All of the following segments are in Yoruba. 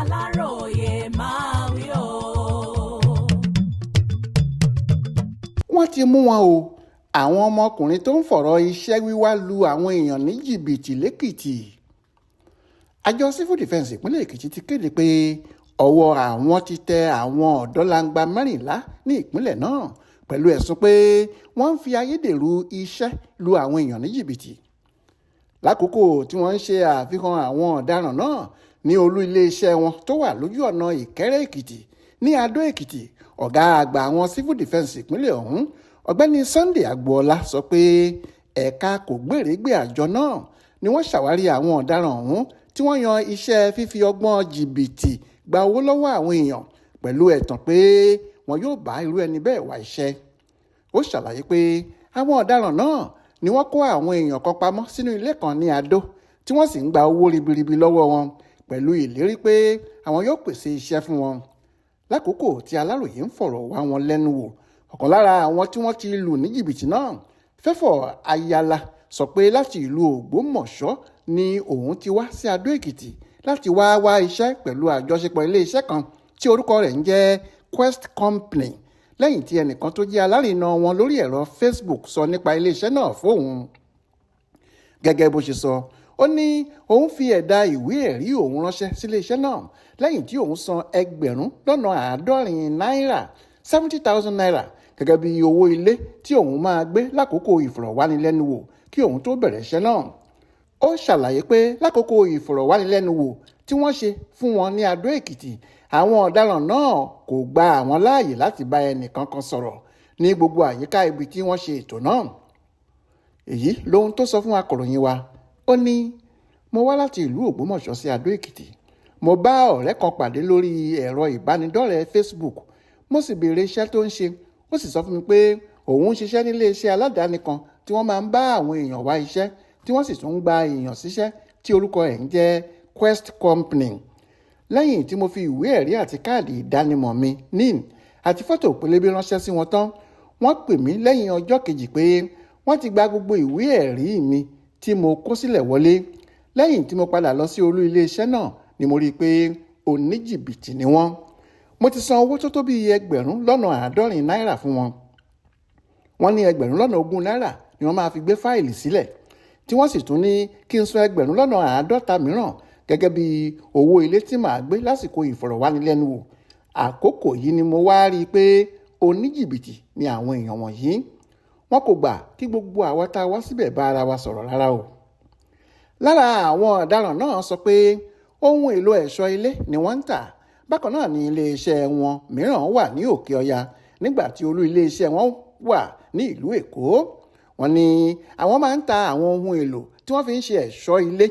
Aláròyé máa wí o. wọ́n ti mú wọn o àwọn ọmọkùnrin tó ń fọ̀rọ̀ iṣẹ́ wíwá lu àwọn èèyàn ní jìbìtì lẹ́kìtì. àjọ civil defence ìpínlẹ̀ èkìtì ti kéde pé ọwọ́ àwọn ti tẹ àwọn ọ̀dọ́langba 14 ní ìpínlẹ̀ náà pẹ̀lú ẹ̀sùn pé wọ́n ń fi ayédèrú iṣẹ́ lu àwọn èèyàn ní jìbìtì. lákòókò tí wọ́n ń ṣe àfihàn àwọn ọ̀daràn náà ní olú iléeṣẹ́ wọn tó wà lójú ọ̀nà ìkẹ́rẹ́ èkìtì ní adó èkìtì, ọ̀gá àgbà àwọn civil defence ìpínlẹ̀ ọ̀hún ọ̀gbẹ́ni Sunday Agboola sọ pé ẹ̀ka kò gbèrègbè àjọ náà ni wọ́n ṣàwárí àwọn ọ̀daràn ọ̀hún tí wọ́n yan iṣẹ́ fífi ọgbọ́n jìbìtì gba owó lọ́wọ́ àwọn èèyàn pẹ̀lú ẹ̀tàn pé wọn yóò bá irú ẹni bẹ́ẹ̀ wá iṣẹ́. ó ṣàlàyé pé àwọn ọ̀daràn náà ni wọ́n kó àwọn èèyàn kan pamọ́ sínú ilé kan ní Adó tí wọ́n sì ń gba owó ribiribi lọ́wọ́ wọn pẹ̀lú ìlérí pé àwọn yóò pèsè iṣẹ́ fún wọn. lákòókò tí Aláròyé ń fọ̀rọ̀ wá wọn lẹ́nu wò, ọ̀kan lára àwọn tí wọ́n ti lù ní jìbìtì náà, Fẹ́fọ̀ Ayala, sọ pé láti ìlú Ògbómọ̀ṣọ́ ni òun ti wá sí Adó Èkìtì láti wá iṣẹ́ pẹ̀lú àjọṣepọ̀ iléeṣẹ́ kan tí orúkọ rẹ̀ ń jẹ́ Quest Company, lẹ́yìn tí ẹnìkan tó jẹ́ alárinà wọn lórí ẹ̀rọ Facebook sọ nípa iléeṣẹ́ náà fóun. gẹ́gẹ́ bó ṣe sọ, ó ní òun fi ẹ̀dà ìwé ẹ̀rí òun ránṣẹ́ sí iléeṣẹ́ náà lẹ́yìn tí òun san $70,000 70,000 naira gẹ́gẹ́ bí owó ilé tí òun máa gbé lákòókò ìfọ̀rọ̀wánilẹ́nuwò kí òun tó bẹ̀rẹ̀ iṣẹ́ náà. ó ṣàlàyé pé lákòókò ìfọ̀rọ̀wánilẹ́nuwò tí wọ́n ṣe fún wọn ní Adó Èkìtì, àwọn ọ̀daràn náà kò gba àwọn láàyè láti bá ẹnìkankan sọ̀rọ̀ ní gbogbo àyíká ibi tí wọ́n ṣe ètò náà. èyí lohun tó sọ fún akọ̀ròyìn wa. ó ní, mo wá láti ìlú Ògbómọ̀ṣọ́ sí Adó Èkìtì. mo bá ọ̀rẹ́ kan pàdé lórí ẹ̀rọ ìbánidọ́rẹ̀ẹ́ Facebook. mo sì béèrè iṣẹ́ tó ń ṣe. ó sì sọ fún mi pé òun ń ṣiṣẹ́ nílé iṣẹ́ aládàáni kan tí wọ́n máa ń bá àwọn èèyàn wá iṣẹ́ tí wọ́n sì tún ń gba èèyàn síṣẹ́ tí orúkọ ẹ̀ ń jẹ́ Quest Company. lẹ́yìn tí mo fi ìwé ẹ̀rí àti káàdì ìdánimọ̀ mi NIN àti fọ́tò pélébé ránṣẹ́ sí wọn tán, wọ́n pè mí lẹ́yìn ọjọ́ kejì pé wọ́n ti gba gbogbo ìwé ẹ̀rí mi tí mo kó sílẹ̀ wọlé. lẹ́yìn tí mo padà lọ sí olú iléeṣẹ́ náà ni mo rí i pé oníjìbìtì ni wọ́n. mo ti san owó tó tó bíi $70,000 fún wọn. wọ́n ní $20,000 ni wọ́n máa fi gbé fáìlì sílẹ̀, tí wọ́n sì tún ní kí n san $50,000 mìíràn gẹ́gẹ́ bí owó ilé tí màá gbé lásìkò ìfọ̀rọ̀wánilẹ́nuwò. àkókò yìí ni mo wá rí i pé oníjìbìtì ni àwọn èèyàn wọ̀nyí. wọn kò gbà kí gbogbo àwa tá a wá síbẹ̀ bá ara wa sọ̀rọ̀ rárá o. lára àwọn ọ̀daràn náà sọ pé ohun èlò ẹ̀ṣọ́ ilé ni wọ́n ń tà. bákan náà ni iléeṣẹ́ wọn mìíràn wà ní Òkè Ọya nígbà tí olú iléeṣẹ́ wọn wà ní ìlú Èkó. wọ́n ní àwọn máa ń ta àwọn ohun èlò tí wọ́n fi ń ṣe ẹ̀ṣọ́ ilé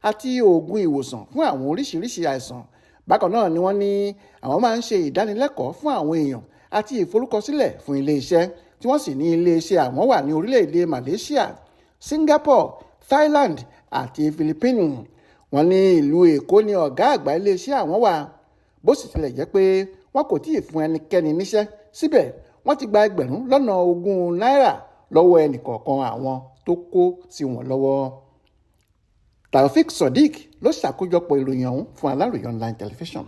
àti oògùn ìwòsàn fún àwọn oríṣiríṣi àìsàn. bákan náà ni wọ́n ní àwọn máa ń ṣe ìdánilẹ́kọ̀ọ́ fún àwọn èèyàn àti ìforúkọsílẹ̀ fún iléeṣẹ́ tí wọ́n sì ní iléeṣẹ́ àwọn wà ní orílẹ̀-èdè Malaysia, Singapore, Thailand àti Philippines. wọ́n ní ìlú Èkó ni ọ̀gá àgbà iléeṣẹ́ àwọn wà. bó sì tilẹ̀ jẹ́ pé wọn kò tíì fún ẹnikẹ́ni níṣẹ́, síbẹ̀ wọ́n ti gba $20,000 lọ́wọ́ ẹnìkọ̀ọ̀kan àwọn tó kó sí wọn lọ́wọ́. Taofeek Surdiq ló ṣàkójọpọ̀ ìròyìn ọ̀hún fún Aláròyé Online Television.